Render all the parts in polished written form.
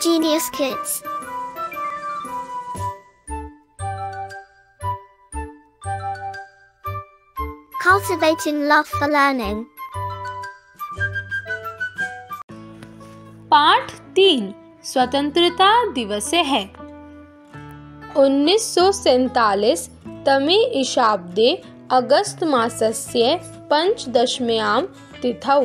Genius Kids. Cultivating love for learning. पाठ 3 स्वतंत्रता दिवस है। 1947 तमे ईशाब्दे अगस्त मासस्य पंचदशम्यां तिथौ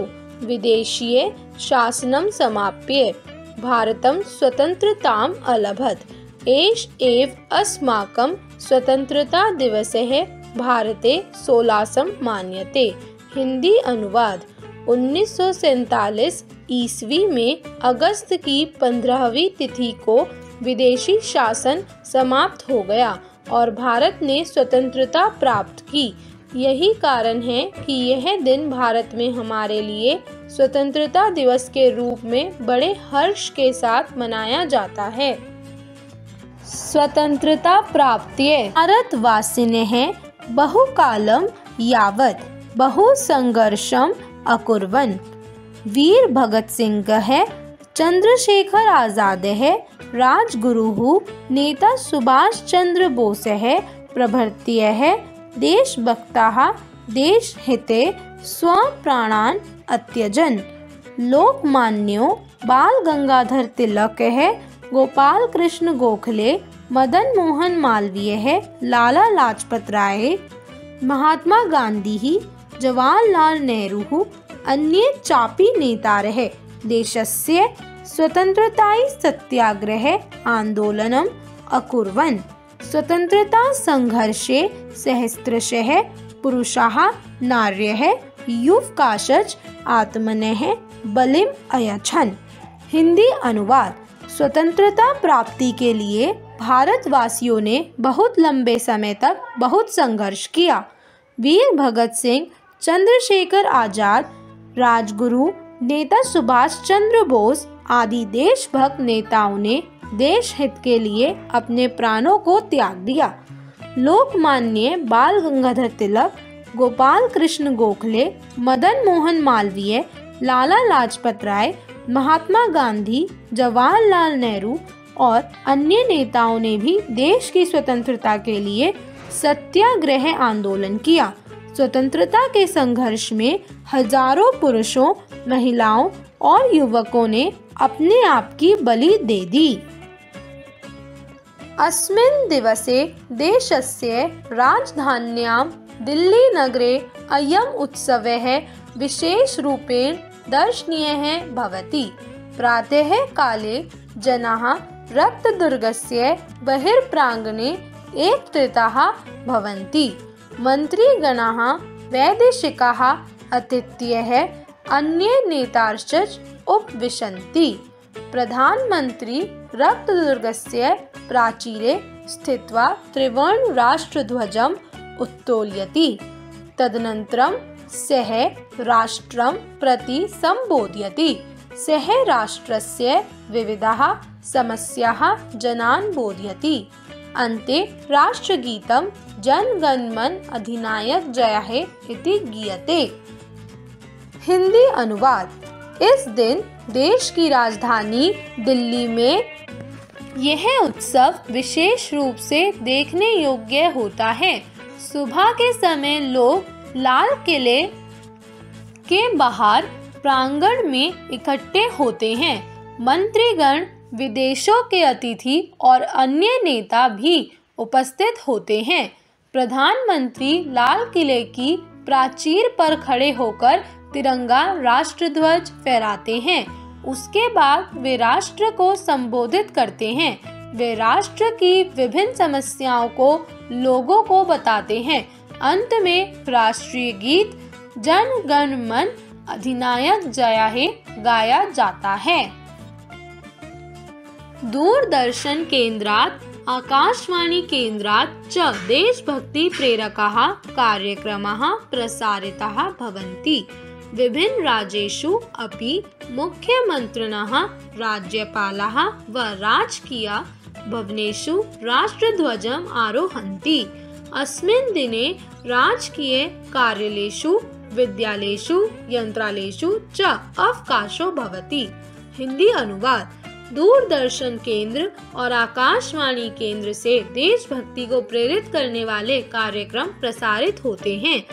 विदेशीय शासनं समाप्य भारतं स्वतन्त्रताम् अलभत। एष एव अस्माकं स्वतंत्रता दिवसः भारते 16 मान्यते। हिंदी अनुवाद। 1947 ईस्वी में अगस्त की 15वीं तिथि को विदेशी शासन समाप्त हो गया और भारत ने स्वतंत्रता प्राप्त की। यही कारण है कि यह दिन भारत में हमारे लिए स्वतंत्रता दिवस के रूप में बड़े हर्ष के साथ मनाया जाता है। स्वतंत्रता प्राप्त्यै भारतवासिनः बहुकालं यावत् बहुसंघर्षम् अकुर्वन्। वीर भगत सिंह, चंद्रशेखर आजादः, राजगुरुः नेता सुभाष चंद्र बोसः प्रभृतयः देशभक्ताः देशहिते स्वप्राणान् अत्यजन्। लोकमान्यो बाल गंगाधर तिलकः, गोपाल कृष्ण गोखले, मदन मोहन मालवीय, लाला लाजपत राय, महात्मा गांधी, जवाहरलाल नेहरू अन्ये चापि नेतारः देशस्य स्वतंत्रतायै सत्याग्रह आंदोलनम् अकुर्वन्। स्वतंत्रता संघर्षे सहस्रशः पुरुषाः नार्यः युवकाश्च आत्मनः बलिम् अयच्छन्। हिंदी अनुवाद। स्वतंत्रता प्राप्ति के लिए भारतवासियों ने बहुत लंबे समय तक बहुत संघर्ष किया। वीर भगत सिंह, चंद्रशेखर आजाद, राजगुरु नेता सुभाष चंद्र बोस आदि देशभक्त नेताओं ने देश हित के लिए अपने प्राणों को त्याग दिया। लोकमान्य बाल गंगाधर तिलक, गोपाल कृष्ण गोखले, मदन मोहन मालवीय, लाला लाजपत राय, महात्मा गांधी, जवाहरलाल नेहरू और अन्य नेताओं ने भी देश की स्वतंत्रता के लिए सत्याग्रह आंदोलन किया। स्वतंत्रता के संघर्ष में हजारों पुरुषों, महिलाओं और युवकों ने अपने आप की बलि दे दी। अस्मिन् दिवसे देशस्य राजधान्यां दिल्ली नगरे अयम् उत्सवः विशेषरूपेण दर्शनीयः भवति। प्रातः काले जनाः रक्तदुर्गस्य बहिर्प्राङ्गणे एकत्रिताः भवन्ति। मन्त्रीगणाः, वैदेशिकाः, अतिथयः, अन्ये नेताश्च उपविशन्ति। प्रधानमंत्री रक्तदुर्गस्य प्राचीरे स्थित्वा त्रिवर्ण राष्ट्रध्वजम् उत्तोलयति। तदनन्तरं सः राष्ट्रं प्रति संबोधयति। सः राष्ट्रस्य विविधाः समस्याः जनान् बोधयति। अन्ते राष्ट्रगीतं जन गण मन अधिनायक जयः इति गीयते। हिंदी अनुवाद। इस दिन देश की राजधानी दिल्ली में यह उत्सव विशेष रूप से देखने योग्य होता है। सुबह के समय लोग लाल किले के बाहर प्रांगण में इकट्ठे होते हैं। मंत्रीगण, विदेशों के अतिथि और अन्य नेता भी उपस्थित होते हैं। प्रधानमंत्री लाल किले की प्राचीर पर खड़े होकर तिरंगा राष्ट्रध्वज फहराते हैं। उसके बाद वे राष्ट्र को संबोधित करते हैं। वे राष्ट्र की विभिन्न समस्याओं को लोगों को बताते हैं। अंत में राष्ट्रीय गीत जन गण मन अधिनायक जय गाया जाता है। दूरदर्शन केंद्रात् आकाशवाणी केंद्रात् च देशभक्ति प्रेरकाः कार्यक्रमाः प्रसारिताः भवन्ति। विभिन्न राज्येषु अपि मुख्यमन्त्रिणः, राज्यपालाः व राजकीय भवनेषु राष्ट्रध्वजम् आरोहन्ति। अस्मिन् दिने राजकीय कार्यालयेषु, विद्यालयेषु, यन्त्रालयेषु च अवकाशो भवति। हिंदी अनुवाद। दूरदर्शन केंद्र और आकाशवाणी केंद्र से देशभक्ति को प्रेरित करने वाले कार्यक्रम प्रसारित होते हैं।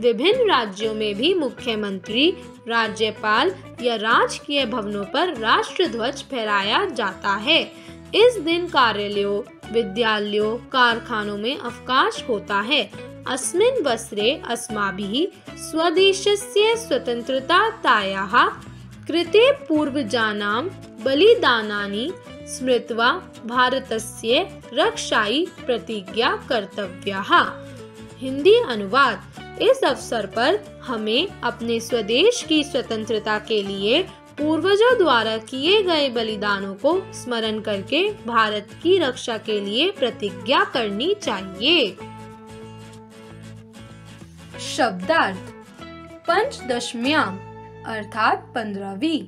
विभिन्न राज्यों में भी मुख्यमंत्री, राज्यपाल या राजकीय भवनों पर राष्ट्र ध्वज फहराया जाता है। इस दिन कार्यालयों, विद्यालयों, कारखानों में अवकाश होता है। अस्मिन् वसरे अस्माभिः स्वदेशस्य स्वतन्त्रतायाः कृते पूर्वजानां बलिदानानि स्मृत्वा भारतस्य रक्षायै प्रतिज्ञा कर्तव्याः। हिंदी अनुवाद। इस अवसर पर हमें अपने स्वदेश की स्वतंत्रता के लिए पूर्वजों द्वारा किए गए बलिदानों को स्मरण करके भारत की रक्षा के लिए प्रतिज्ञा करनी चाहिए। शब्दार्थ। पंचदशम्याम अर्थात 15वीं,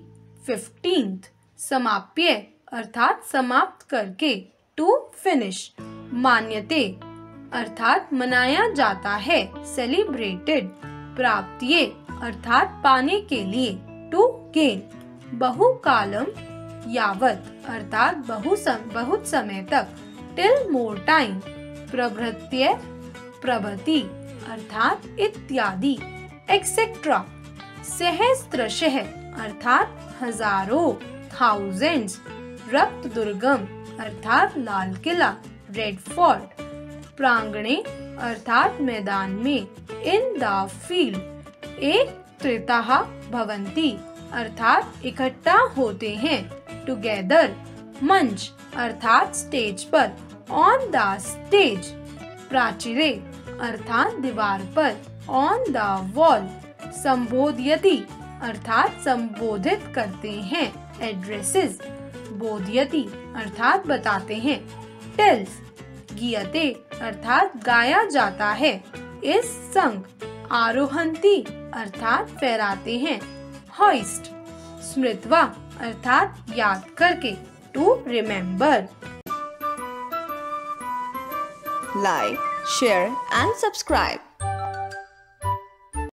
15th, समाप्य अर्थात समाप्त करके, टू फिनिश, मान्यते अर्थात मनाया जाता है, सेलिब्रेटेड, प्राप्तिये अर्थात पाने के लिए, टू गेन, बहुकालम यावत अर्थात बहुत समय तक, टिल मोर टाइम, प्रभृत्य प्रभृति अर्थात इत्यादि, एक्सेट्रा, सहस्त्रशः अर्थात हजारों, थाउजेंड्स, रक्त दुर्गम अर्थात लाल किला, रेड फोर्ट, प्रांगणे अर्थात मैदान में, इन द फील्ड, एकत्रिताः भवन्ति अर्थात इकट्ठा होते हैं, टुगेदर, मंच अर्थात स्टेज पर, ऑन द स्टेज, प्राचीरे अर्थात दीवार पर, ऑन द वॉल, संबोधयति अर्थात संबोधित करते हैं, एड्रेसेस, बोधयति अर्थात बताते हैं, टेल्स, गीयते अर्थात गाया जाता है, इस संग, आरोहंती अर्थात फहराते हैं, होइस्ट, स्मृत्वा अर्थात याद करके, to remember. Like, share and subscribe.